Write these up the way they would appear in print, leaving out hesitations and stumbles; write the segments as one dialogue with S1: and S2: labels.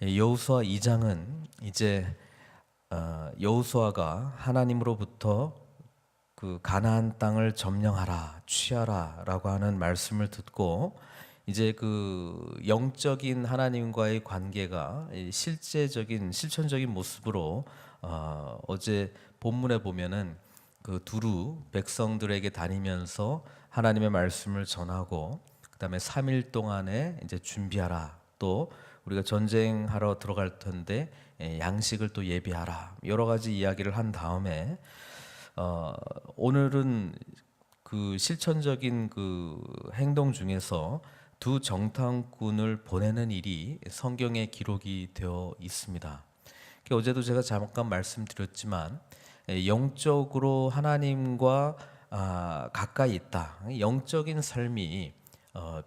S1: 여호수아 2장은 이제 여호수아가 하나님으로부터 그 가나안 땅을 점령하라, 취하라라고 하는 말씀을 듣고 이제 그 영적인 하나님과의 관계가 실천적인 모습으로 어제 본문에 보면은 그 두루 백성들에게 다니면서 하나님의 말씀을 전하고 그다음에 3일 동안에 이제 준비하라, 또 우리가 전쟁하러 들어갈 텐데 양식을 또 예비하라, 여러 가지 이야기를 한 다음에 오늘은 그 실천적인 그 행동 중에서 두 정탐꾼을 보내는 일이 성경에 기록이 되어 있습니다. 어제도 제가 잠깐 말씀드렸지만 영적으로 하나님과 가까이 있다. 영적인 삶이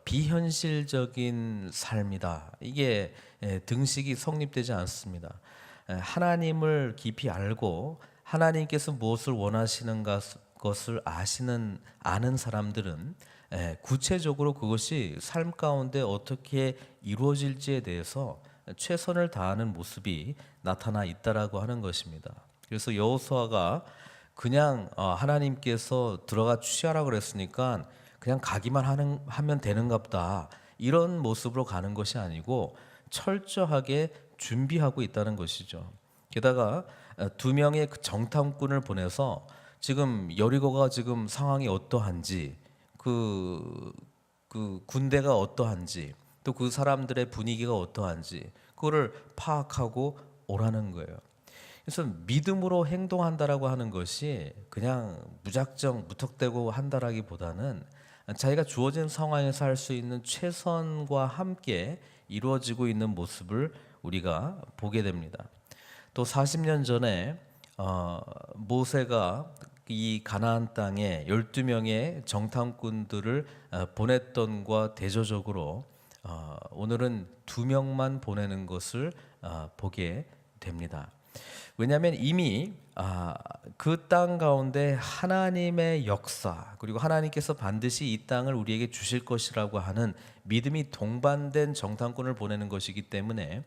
S1: 비현실적인 삶이다. 이게 등식이 성립되지 않습니다. 하나님을 깊이 알고 하나님께서 무엇을 원하시는 것을 아는 사람들은 구체적으로 그것이 삶 가운데 어떻게 이루어질지에 대해서 최선을 다하는 모습이 나타나 있다라고 하는 것입니다. 그래서 여호수아가 그냥 하나님께서 들어가 취하라 그랬으니까 그냥 가기만 하면 되는갑다, 이런 모습으로 가는 것이 아니고 철저하게 준비하고 있다는 것이죠. 게다가 두 명의 그 정탐꾼을 보내서 지금 여리고가 지금 상황이 어떠한지, 그 군대가 어떠한지, 또 그 사람들의 분위기가 어떠한지 그거를 파악하고 오라는 거예요. 그래서 믿음으로 행동한다라고 하는 것이 그냥 무작정 무턱대고 한다라기보다는 자기가 주어진 상황에서 할 수 있는 최선과 함께 이루어지고 있는 모습을 우리가 보게 됩니다. 또 40년 전에 모세가 이 가나안 땅에 12명의 정탐꾼들을 보냈던과 대조적으로 오늘은 2명만 보내는 것을 보게 됩니다. 왜냐하면 이미 그 땅 가운데 하나님의 역사, 그리고 하나님께서 반드시 이 땅을 우리에게 주실 것이라고 하는 믿음이 동반된 정탐꾼을 보내는 것이기 때문에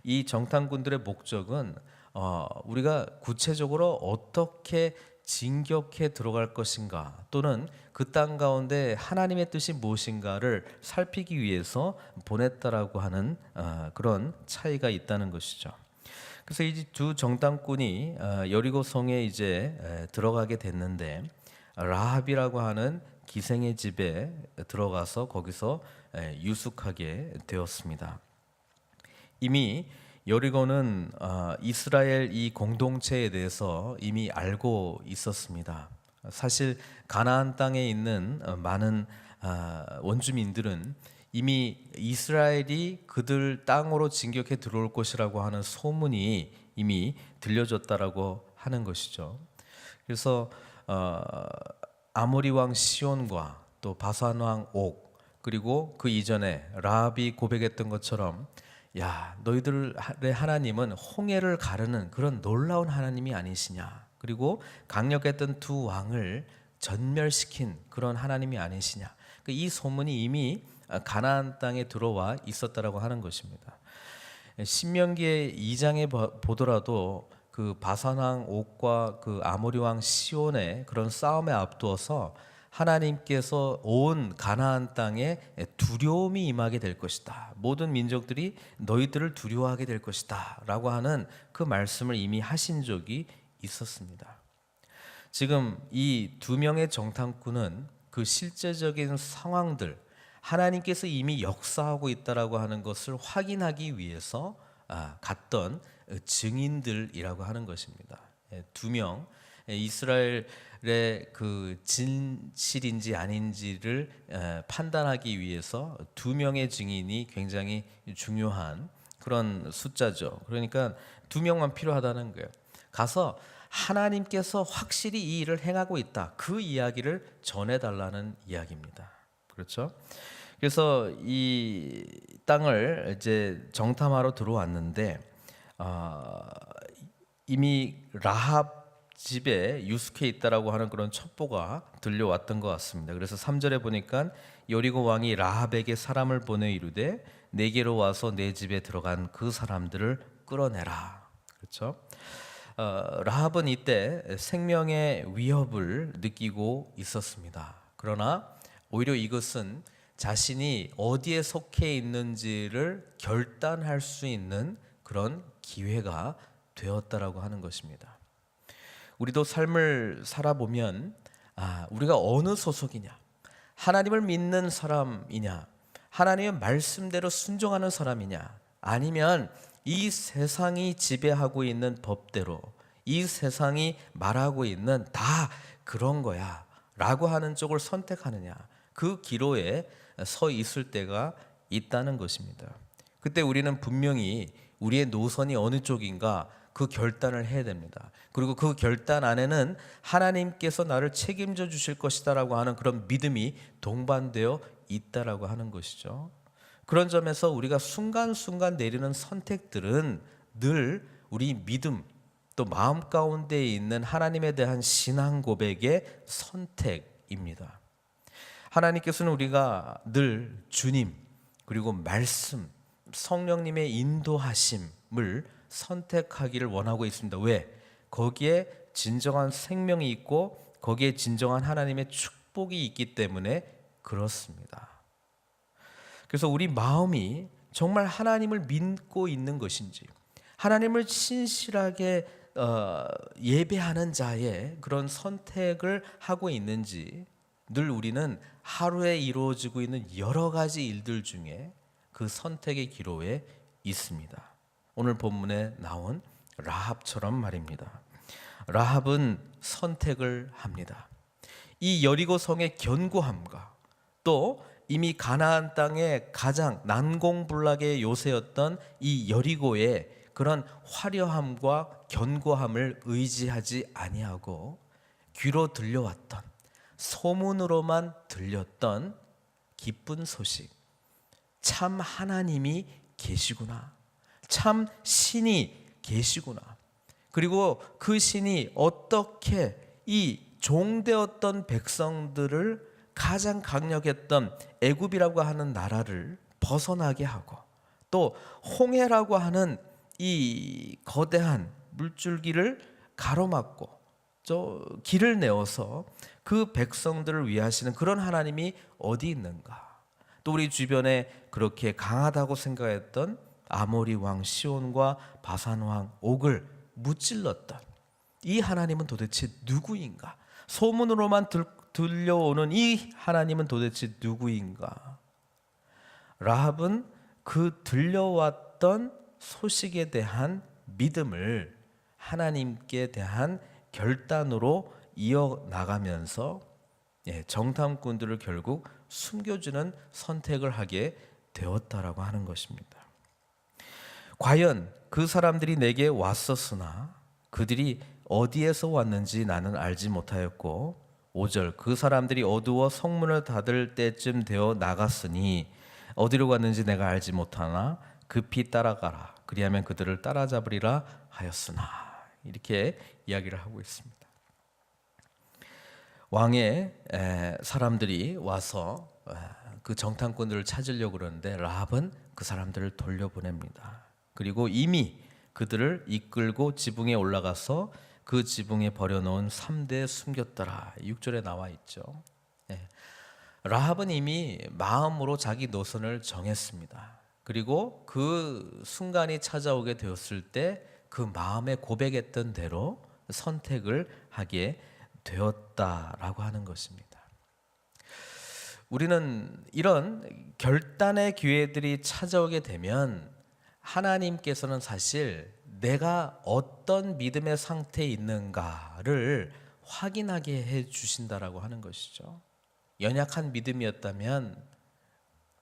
S1: 이 정탐꾼들의 목적은 우리가 구체적으로 어떻게 진격해 들어갈 것인가, 또는 그 땅 가운데 하나님의 뜻이 무엇인가를 살피기 위해서 보냈다라고 하는 그런 차이가 있다는 것이죠. 그래서 이 두 정탐꾼이 여리고 성에 이제 들어가게 됐는데 라합이라고 하는 기생의 집에 들어가서 거기서 유숙하게 되었습니다. 이미 여리고는 이스라엘 이 공동체에 대해서 이미 알고 있었습니다. 사실 가나안 땅에 있는 많은 원주민들은 이미 이스라엘이 그들 땅으로 진격해 들어올 것이라고 하는 소문이 이미 들려졌다라고 하는 것이죠. 그래서 아모리 왕 시온과 또 바산 왕 옥, 그리고 그 이전에 라합이 고백했던 것처럼, 야, 너희들의 하나님은 홍해를 가르는 그런 놀라운 하나님이 아니시냐, 그리고 강력했던 두 왕을 전멸시킨 그런 하나님이 아니시냐, 이 소문이 이미 가나안 땅에 들어와 있었다라고 하는 것입니다. 신명기 2장에 보더라도 그 바산 왕 옥과 그 아모리 왕 시온의 그런 싸움에 앞두어서 하나님께서 온 가나안 땅에 두려움이 임하게 될 것이다, 모든 민족들이 너희들을 두려워하게 될 것이다 라고 하는 그 말씀을 이미 하신 적이 있었습니다. 지금 이 2명의 정탐꾼은 그 실제적인 상황들, 하나님께서 이미 역사하고 있다라고 하는 것을 확인하기 위해서 갔던 증인들이라고 하는 것입니다. 2명, 이스라엘의 그 진실인지 아닌지를 판단하기 위해서 2명의 증인이 굉장히 중요한 그런 숫자죠. 그러니까 2명만 필요하다는 거예요. 가서 하나님께서 확실히 이 일을 행하고 있다, 그 이야기를 전해달라는 이야기입니다. 그렇죠? 그래서 이 땅을 이제 정탐하러 들어왔는데 이미 라합 집에 유숙해 있다라고 하는 그런 첩보가 들려왔던 것 같습니다. 그래서 3절에 보니까 여리고 왕이 라합에게 사람을 보내 이르되 내게로 와서 내 집에 들어간 그 사람들을 끌어내라. 그렇죠? 라합은 이때 생명의 위협을 느끼고 있었습니다. 그러나 오히려 이것은 자신이 어디에 속해 있는지를 결단할 수 있는 그런 기회가 되었다라고 하는 것입니다. 우리도 삶을 살아보면 우리가 어느 소속이냐, 하나님을 믿는 사람이냐, 하나님의 말씀대로 순종하는 사람이냐, 아니면 이 세상이 지배하고 있는 법대로 이 세상이 말하고 있는 다 그런 거야 라고 하는 쪽을 선택하느냐, 그 기로에 서 있을 때가 있다는 것입니다. 그때 우리는 분명히 우리의 노선이 어느 쪽인가 그 결단을 해야 됩니다. 그리고 그 결단 안에는 하나님께서 나를 책임져 주실 것이다라고 하는 그런 믿음이 동반되어 있다라고 하는 것이죠. 그런 점에서 우리가 순간순간 내리는 선택들은 늘 우리 믿음 또 마음 가운데 있는 하나님에 대한 신앙 고백의 선택입니다. 하나님께서는 우리가 늘 주님 그리고 말씀 성령님의 인도하심을 선택하기를 원하고 있습니다. 왜? 거기에 진정한 생명이 있고 거기에 진정한 하나님의 축복이 있기 때문에 그렇습니다. 그래서 우리 마음이 정말 하나님을 믿고 있는 것인지, 하나님을 신실하게 예배하는 자의 그런 선택을 하고 있는지, 늘 우리는 하루에 이루어지고 있는 여러 가지 일들 중에 그 선택의 기로에 있습니다. 오늘 본문에 나온 라합처럼 말입니다. 라합은 선택을 합니다. 이 여리고 성의 견고함과 또 이미 가나안 땅의 가장 난공불락의 요새였던 이 여리고의 그런 화려함과 견고함을 의지하지 아니하고 귀로 들려왔던 소문으로만 들렸던 기쁜 소식, 참 하나님이 계시구나, 참 신이 계시구나, 그리고 그 신이 어떻게 이 종되었던 백성들을 가장 강력했던 애굽이라고 하는 나라를 벗어나게 하고 또 홍해라고 하는 이 거대한 물줄기를 가로막고 저 길을 내어서 그 백성들을 위하시는 그런 하나님이 어디 있는가? 또 우리 주변에 그렇게 강하다고 생각했던 아모리 왕 시온과 바산 왕 옥을 무찔렀던 이 하나님은 도대체 누구인가? 소문으로만 들려오는 이 하나님은 도대체 누구인가? 라합은 그 들려왔던 소식에 대한 믿음을 하나님께 대한 결단으로 이어나가면서 정탐꾼들을 결국 숨겨주는 선택을 하게 되었다라고 하는 것입니다. 과연 그 사람들이 내게 왔었으나 그들이 어디에서 왔는지 나는 알지 못하였고 5절 그 사람들이 어두워 성문을 닫을 때쯤 되어 나갔으니 어디로 갔는지 내가 알지 못하나 급히 따라가라 그리하면 그들을 따라잡으리라 하였으나 이렇게 이야기를 하고 있습니다. 왕의 사람들이 와서 그 정탐꾼들을 찾으려고 그러는데 라합은 그 사람들을 돌려보냅니다. 그리고 이미 그들을 이끌고 지붕에 올라가서 그 지붕에 버려놓은 3대 숨겼더라. 6절에 나와 있죠. 라합은 이미 마음으로 자기 노선을 정했습니다. 그리고 그 순간이 찾아오게 되었을 때 그 마음에 고백했던 대로 선택을 하게 되었다라고 하는 것입니다. 우리는 이런 결단의 기회들이 찾아오게 되면 하나님께서는 사실 내가 어떤 믿음의 상태에 있는가를 확인하게 해 주신다라고 하는 것이죠. 연약한 믿음이었다면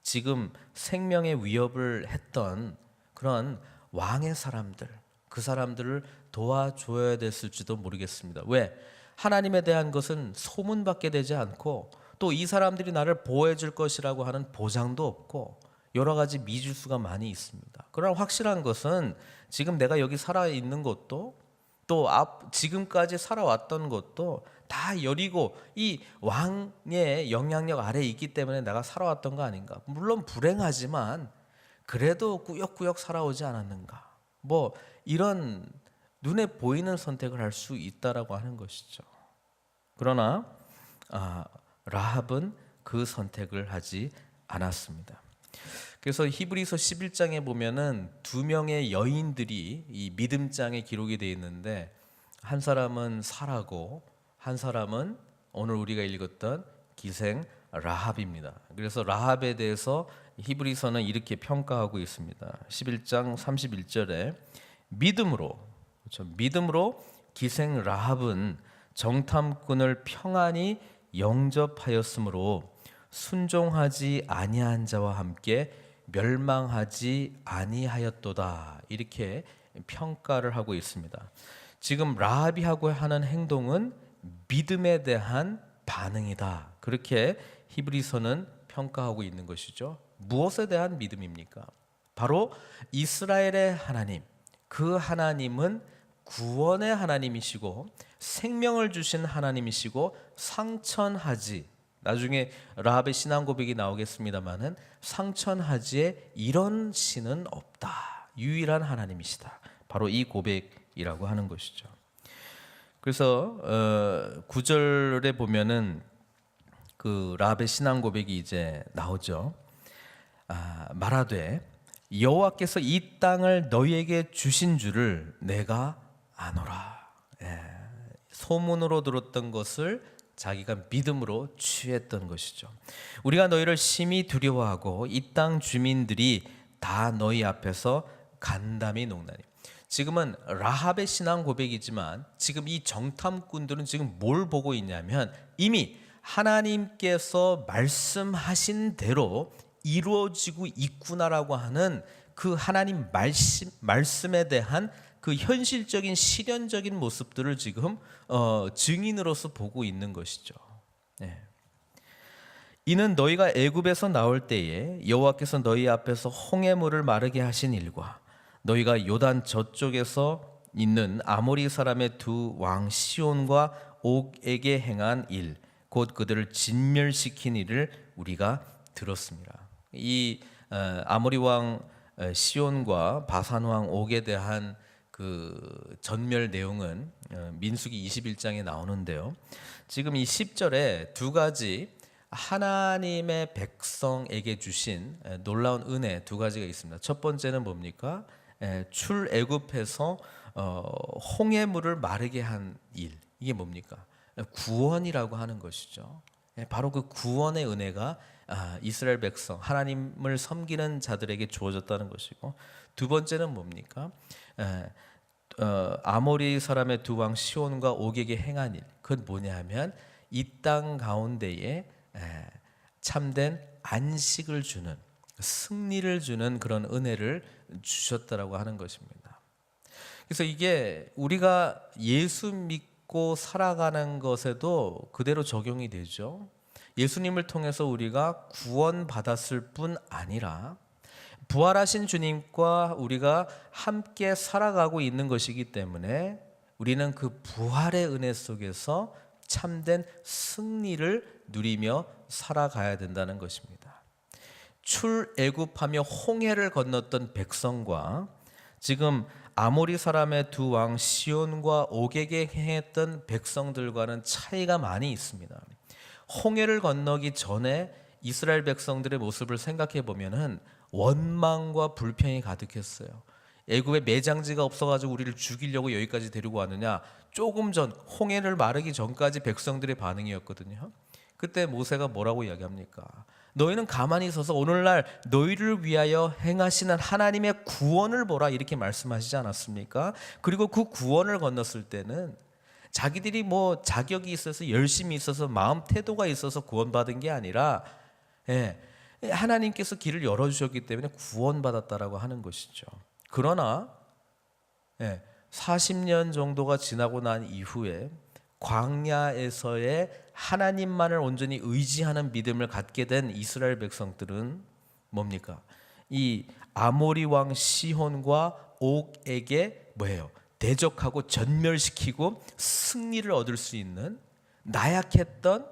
S1: 지금 생명의 위협을 했던 그런 왕의 사람들, 그 사람들을 도와줘야 됐을지도 모르겠습니다. 왜? 하나님에 대한 것은 소문밖에 되지 않고 또 이 사람들이 나를 보호해 줄 것이라고 하는 보장도 없고 여러 가지 미지수가 많이 있습니다. 그러나 확실한 것은 지금 내가 여기 살아있는 것도 또 지금까지 살아왔던 것도 다 여리고 이 왕의 영향력 아래에 있기 때문에 내가 살아왔던 거 아닌가. 물론 불행하지만 그래도 꾸역꾸역 살아오지 않았는가. 뭐 이런 눈에 보이는 선택을 할 수 있다라고 하는 것이죠. 그러나 라합은 그 선택을 하지 않았습니다. 그래서 히브리서 11장에 보면은 두 명의 여인들이 이 믿음장에 기록이 되어 있는데, 한 사람은 사라고 한 사람은 오늘 우리가 읽었던 기생 라합입니다. 그래서 라합에 대해서 히브리서는 이렇게 평가하고 있습니다. 11장 31절에 믿음으로, 그렇죠? 믿음으로 기생 라합은 정탐꾼을 평안히 영접하였으므로 순종하지 아니한 자와 함께 멸망하지 아니하였도다. 이렇게 평가를 하고 있습니다. 지금 라합이 하고 하는 행동은 믿음에 대한 반응이다. 그렇게 히브리서는 평가하고 있는 것이죠. 무엇에 대한 믿음입니까? 바로 이스라엘의 하나님, 그 하나님은 구원의 하나님이시고 생명을 주신 하나님이시고 상천하지, 나중에 라합의 신앙 고백이 나오겠습니다마는 상천하지에 이런 신은 없다. 유일한 하나님이시다. 바로 이 고백이라고 하는 것이죠. 그래서 9절에 보면은 그 라합의 신앙 고백이 이제 나오죠. 말하되 여호와께서 이 땅을 너희에게 주신 줄을 내가 아노라. 소문으로 들었던 것을 자기가 믿음으로 취했던 것이죠. 우리가 너희를 심히 두려워하고 이 땅 주민들이 다 너희 앞에서 간담이 녹나니. 지금은 라합의 신앙 고백이지만 지금 이 정탐꾼들은 지금 뭘 보고 있냐면 이미 하나님께서 말씀하신 대로 이루어지고 있구나라고 하는 그 하나님 말씀에 대한 그 현실적인 실현적인 모습들을 지금 증인으로서 보고 있는 것이죠. 이는 너희가 애굽에서 나올 때에 여호와께서 너희 앞에서 홍해물을 마르게 하신 일과 너희가 요단 저쪽에서 있는 아모리 사람의 두 왕 시온과 옥에게 행한 일, 곧 그들을 진멸시킨 일을 우리가 들었습니다. 이 아모리 왕 시온과 바산 왕 옥에 대한 그 전멸 내용은 민수기 21장에 나오는데요. 지금 이 10절에 두 가지 하나님의 백성에게 주신 놀라운 은혜 두 가지가 있습니다. 첫 번째는 뭡니까? 출애굽해서 홍해물을 마르게 한 일. 이게 뭡니까? 구원이라고 하는 것이죠. 바로 그 구원의 은혜가 이스라엘 백성, 하나님을 섬기는 자들에게 주어졌다는 것이고, 두 번째는 뭡니까? 아모리 사람의 두 왕 시온과 옥에게 행한 일. 그건 뭐냐 하면 이 땅 가운데에 참된 안식을 주는, 승리를 주는 그런 은혜를 주셨다라고 하는 것입니다. 그래서 이게 우리가 예수 믿고 살아가는 것에도 그대로 적용이 되죠. 예수님을 통해서 우리가 구원받았을 뿐 아니라 부활하신 주님과 우리가 함께 살아가고 있는 것이기 때문에 우리는 그 부활의 은혜 속에서 참된 승리를 누리며 살아가야 된다는 것입니다. 출애굽하며 홍해를 건넜던 백성과 지금 아모리 사람의 두 왕 시온과 옥에게 행했던 백성들과는 차이가 많이 있습니다. 홍해를 건너기 전에 이스라엘 백성들의 모습을 생각해 보면은 원망과 불평이 가득했어요. 애굽에 매장지가 없어가지고 우리를 죽이려고 여기까지 데리고 왔느냐. 조금 전 홍해를 마르기 전까지 백성들의 반응이었거든요. 그때 모세가 뭐라고 이야기합니까? 너희는 가만히 서서 오늘날 너희를 위하여 행하시는 하나님의 구원을 보라, 이렇게 말씀하시지 않았습니까? 그리고 그 구원을 건넜을 때는 자기들이 뭐 자격이 있어서 열심히 있어서 마음 태도가 있어서 구원받은 게 아니라 하나님께서 길을 열어주셨기 때문에 구원받았다라고 하는 것이죠. 그러나 40년 정도가 지나고 난 이후에 광야에서의 하나님만을 온전히 의지하는 믿음을 갖게 된 이스라엘 백성들은 뭡니까? 이 아모리 왕 시혼과 옥에게 뭐예요? 대적하고 전멸시키고 승리를 얻을 수 있는, 나약했던,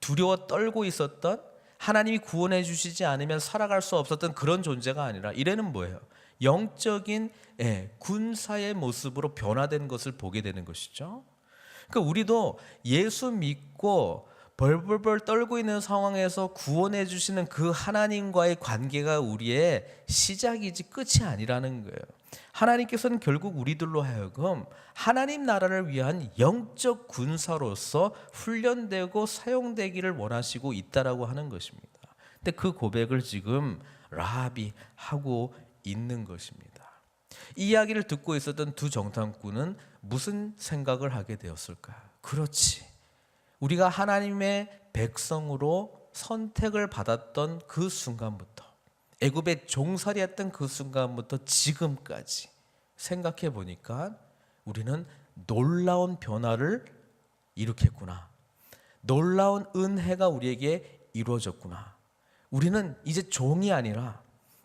S1: 두려워 떨고 있었던, 하나님이 구원해 주시지 않으면 살아갈 수 없었던 그런 존재가 아니라 이래는 뭐예요? 영적인 군사의 모습으로 변화된 것을 보게 되는 것이죠. 그러니까 우리도 예수 믿고 벌벌벌 떨고 있는 상황에서 구원해 주시는 그 하나님과의 관계가 우리의 시작이지 끝이 아니라는 거예요. 하나님께서는 결국 우리들로 하여금 하나님 나라를 위한 영적 군사로서 훈련되고 사용되기를 원하시고 있다라고 하는 것입니다. 근데 그 고백을 지금 라합이 하고 있는 것입니다. 이 이야기를 듣고 있었던 두 정탐꾼은 무슨 생각을 하게 되었을까? 그렇지, 우리가 하나님의 백성으로 선택을 받았던 그 순간부터, 애굽의 종살이했던 그 순간부터 지금까지 생각해 보니까 우리는 놀라운 변화를 일으켰구나. 놀라운 은혜가 우리에게 이루어졌구나. 우리는 이제 종이 아니라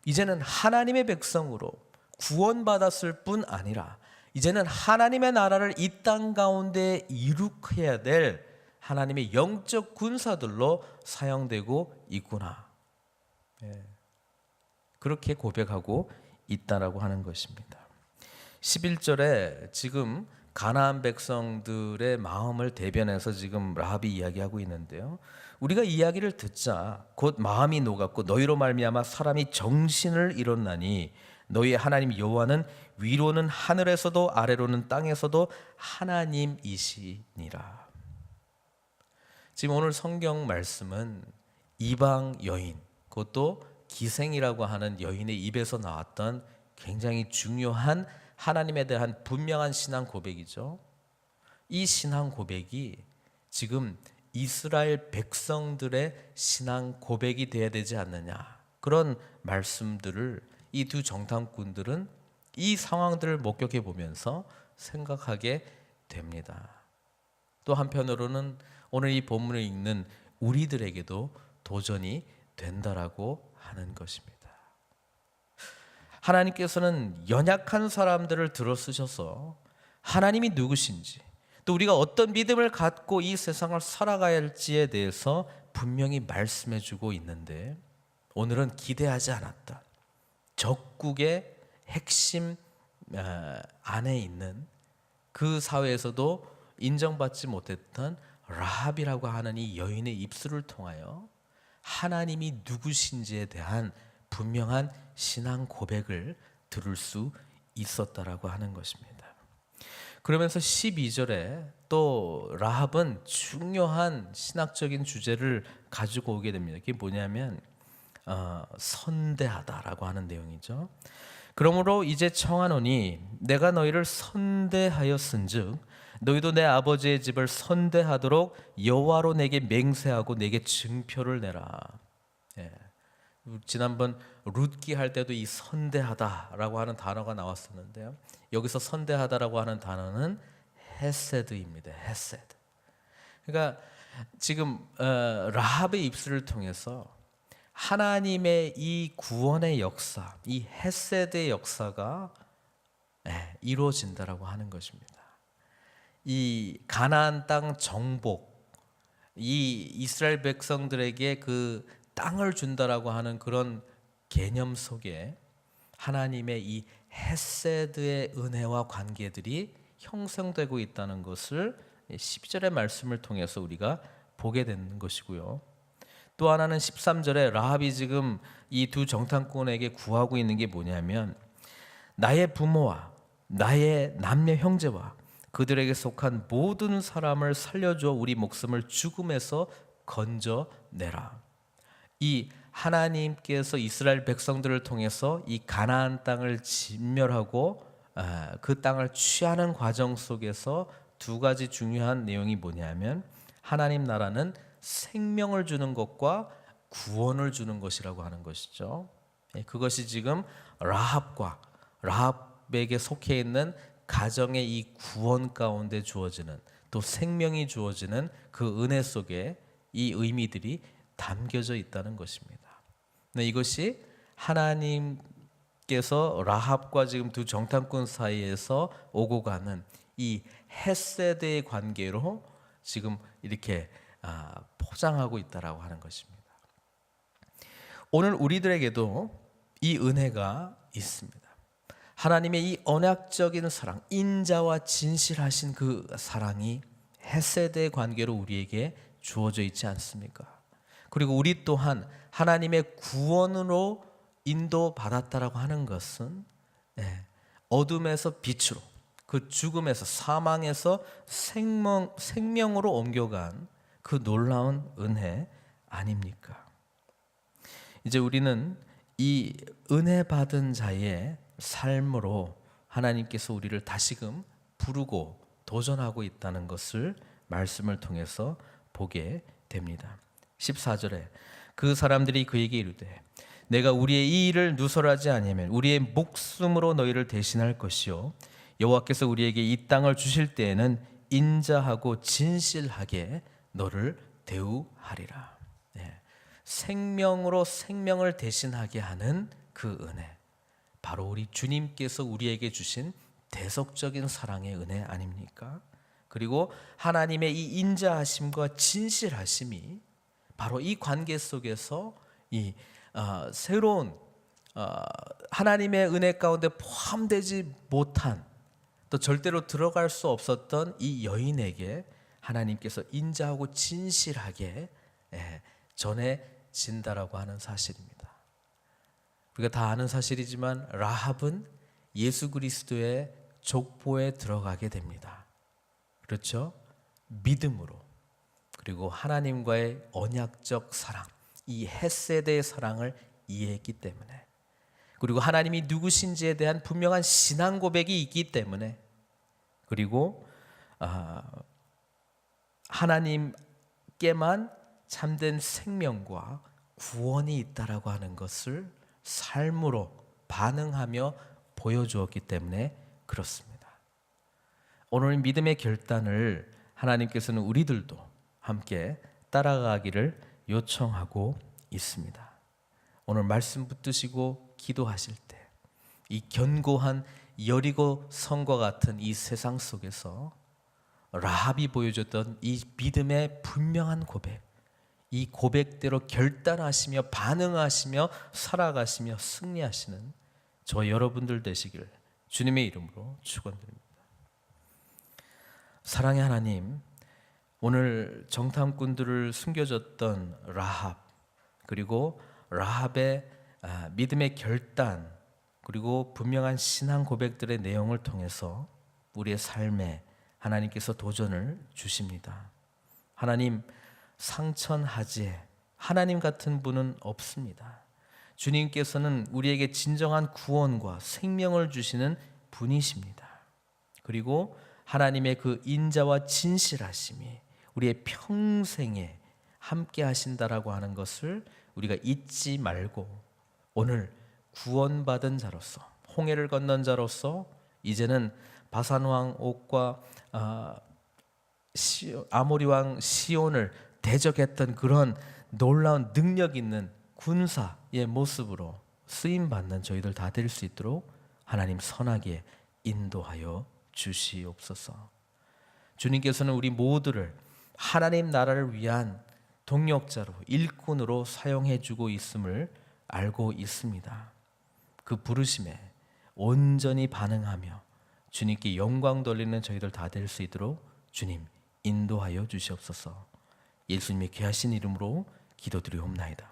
S1: 이제는 하나님의 백성으로 구원받았을 뿐 아니라 이제는 하나님의 나라를 이 땅 가운데 이룩해야 될 하나님의 영적 군사들로 사용되고 있구나. 그렇게 고백하고 있다라고 하는 것입니다. 11절에 지금 가나안 백성들의 마음을 대변해서 지금 라합이 이야기하고 있는데요. 우리가 이야기를 듣자 곧 마음이 녹았고 너희로 말미암아 사람이 정신을 잃었나니 너희의 하나님 여호와는 위로는 하늘에서도 아래로는 땅에서도 하나님이시니라. 지금 오늘 성경 말씀은 이방 여인, 그것도 기생이라고 하는 여인의 입에서 나왔던 굉장히 중요한 하나님에 대한 분명한 신앙 고백이죠. 이 신앙 고백이 지금 이스라엘 백성들의 신앙 고백이 되어야 되지 않느냐, 그런 말씀들을 이 두 정탐꾼들은 이 상황들을 목격해 보면서 생각하게 됩니다. 또 한편으로는 오늘 이 본문을 읽는 우리들에게도 도전이 된다라고 하는 것입니다. 하나님께서는 연약한 사람들을 들어 쓰셔서 하나님이 누구신지, 또 우리가 어떤 믿음을 갖고 이 세상을 살아가야 할지에 대해서 분명히 말씀해 주고 있는데, 오늘은 기대하지 않았다, 적국의 핵심 안에 있는 그 사회에서도 인정받지 못했던 라합이라고 하는 이 여인의 입술을 통하여 하나님이 누구신지에 대한 분명한 신앙 고백을 들을 수 있었다라고 하는 것입니다. 그러면서 12절에 또 라합은 중요한 신학적인 주제를 가지고 오게 됩니다. 그게 뭐냐면 선대하다라고 하는 내용이죠. 그러므로 이제 청하노니 내가 너희를 선대하였은즉 너희도 내 아버지의 집을 선대하도록 여호와로 내게 맹세하고 내게 증표를 내라. 지난번 룻기 할 때도 이 선대하다라고 하는 단어가 나왔었는데요. 여기서 선대하다라고 하는 단어는 헤세드입니다. 헤세드. 그러니까 지금 라합의 입술을 통해서 하나님의 이 구원의 역사, 이 헤세드의 역사가 이루어진다라고 하는 것입니다. 이 가나안 땅 정복, 이 이스라엘 백성들에게 그 땅을 준다라고 하는 그런 개념 속에 하나님의 이 헤세드의 은혜와 관계들이 형성되고 있다는 것을 12절의 말씀을 통해서 우리가 보게 되는 것이고요. 또 하나는 13절에 라합이 지금 이 두 정탐꾼에게 구하고 있는 게 뭐냐면 나의 부모와 나의 남녀 형제와 그들에게 속한 모든 사람을 살려줘 우리 목숨을 죽음에서 건져내라. 이 하나님께서 이스라엘 백성들을 통해서 이 가나안 땅을 진멸하고 그 땅을 취하는 과정 속에서 두 가지 중요한 내용이 뭐냐면 하나님 나라는 생명을 주는 것과 구원을 주는 것이라고 하는 것이죠. 그것이 지금 라합에게 속해 있는 가정의 이 구원 가운데 주어지는, 또 생명이 주어지는 그 은혜 속에 이 의미들이 담겨져 있다는 것입니다. 이것이 하나님 하나님께서 라합과 지금 두 정탐꾼 사이에서 오고 가는 이 헤세드의 관계로 지금 이렇게 포장하고 있다라고 하는 것입니다. 오늘 우리들에게도 이 은혜가 있습니다. 하나님의 이 언약적인 사랑, 인자와 진실하신 그 사랑이 헤세드의 관계로 우리에게 주어져 있지 않습니까? 그리고 우리 또한 하나님의 구원으로 인도받았다라고 하는 것은 어둠에서 빛으로, 그 죽음에서 사망에서 생명으로 옮겨간 그 놀라운 은혜 아닙니까? 이제 우리는 이 은혜 받은 자의 삶으로 하나님께서 우리를 다시금 부르고 도전하고 있다는 것을 말씀을 통해서 보게 됩니다. 14절에 그 사람들이 그에게 이르되 내가 우리의 이 일을 누설하지 아니하면 우리의 목숨으로 너희를 대신할 것이요 여호와께서 우리에게 이 땅을 주실 때에는 인자하고 진실하게 너를 대우하리라. 생명으로 생명을 대신하게 하는 그 은혜, 바로 우리 주님께서 우리에게 주신 대속적인 사랑의 은혜 아닙니까? 그리고 하나님의 이 인자하심과 진실하심이 바로 이 관계 속에서 이 새로운 하나님의 은혜 가운데 포함되지 못한, 또 절대로 들어갈 수 없었던 이 여인에게 하나님께서 인자하고 진실하게 전해진다라고 하는 사실입니다. 우리가 다 아는 사실이지만 라합은 예수 그리스도의 족보에 들어가게 됩니다. 그렇죠? 믿음으로, 그리고 하나님과의 언약적 사랑, 이 헤세드의 사랑을 이해했기 때문에, 그리고 하나님이 누구신지에 대한 분명한 신앙 고백이 있기 때문에, 그리고 하나님께만 참된 생명과 구원이 있다라고 하는 것을 삶으로 반응하며 보여주었기 때문에 그렇습니다. 오늘 믿음의 결단을 하나님께서는 우리들도 함께 따라가기를 요청하고 있습니다. 오늘 말씀 붙드시고 기도하실 때 이 견고한 여리고 성과 같은 이 세상 속에서 라합이 보여줬던 이 믿음의 분명한 고백, 이 고백대로 결단하시며 반응하시며 살아가시며 승리하시는 저 여러분들 되시길 주님의 이름으로 축원드립니다. 사랑의 하나님, 오늘 정탐꾼들을 숨겨줬던 라합, 그리고 라합의 믿음의 결단, 그리고 분명한 신앙 고백들의 내용을 통해서 우리의 삶에 하나님께서 도전을 주십니다. 하나님, 상천하지에 하나님 같은 분은 없습니다. 주님께서는 우리에게 진정한 구원과 생명을 주시는 분이십니다. 그리고 하나님의 그 인자와 진실하심이 우리의 평생에 함께 하신다라고 하는 것을 우리가 잊지 말고, 오늘 구원받은 자로서, 홍해를 건넌 자로서 이제는 바산 왕 옥과 아모리 왕 시온을 대적했던 그런 놀라운 능력 있는 군사의 모습으로 쓰임 받는 저희들 다 될 수 있도록 하나님 선하게 인도하여 주시옵소서. 주님께서는 우리 모두를 하나님 나라를 위한 동력자로, 일꾼으로 사용해 주고 있음을 알고 있습니다. 그 부르심에 온전히 반응하며 주님께 영광 돌리는 저희들 다 될 수 있도록 주님 인도하여 주시옵소서. 예수님의 귀하신 이름으로 기도드리옵나이다.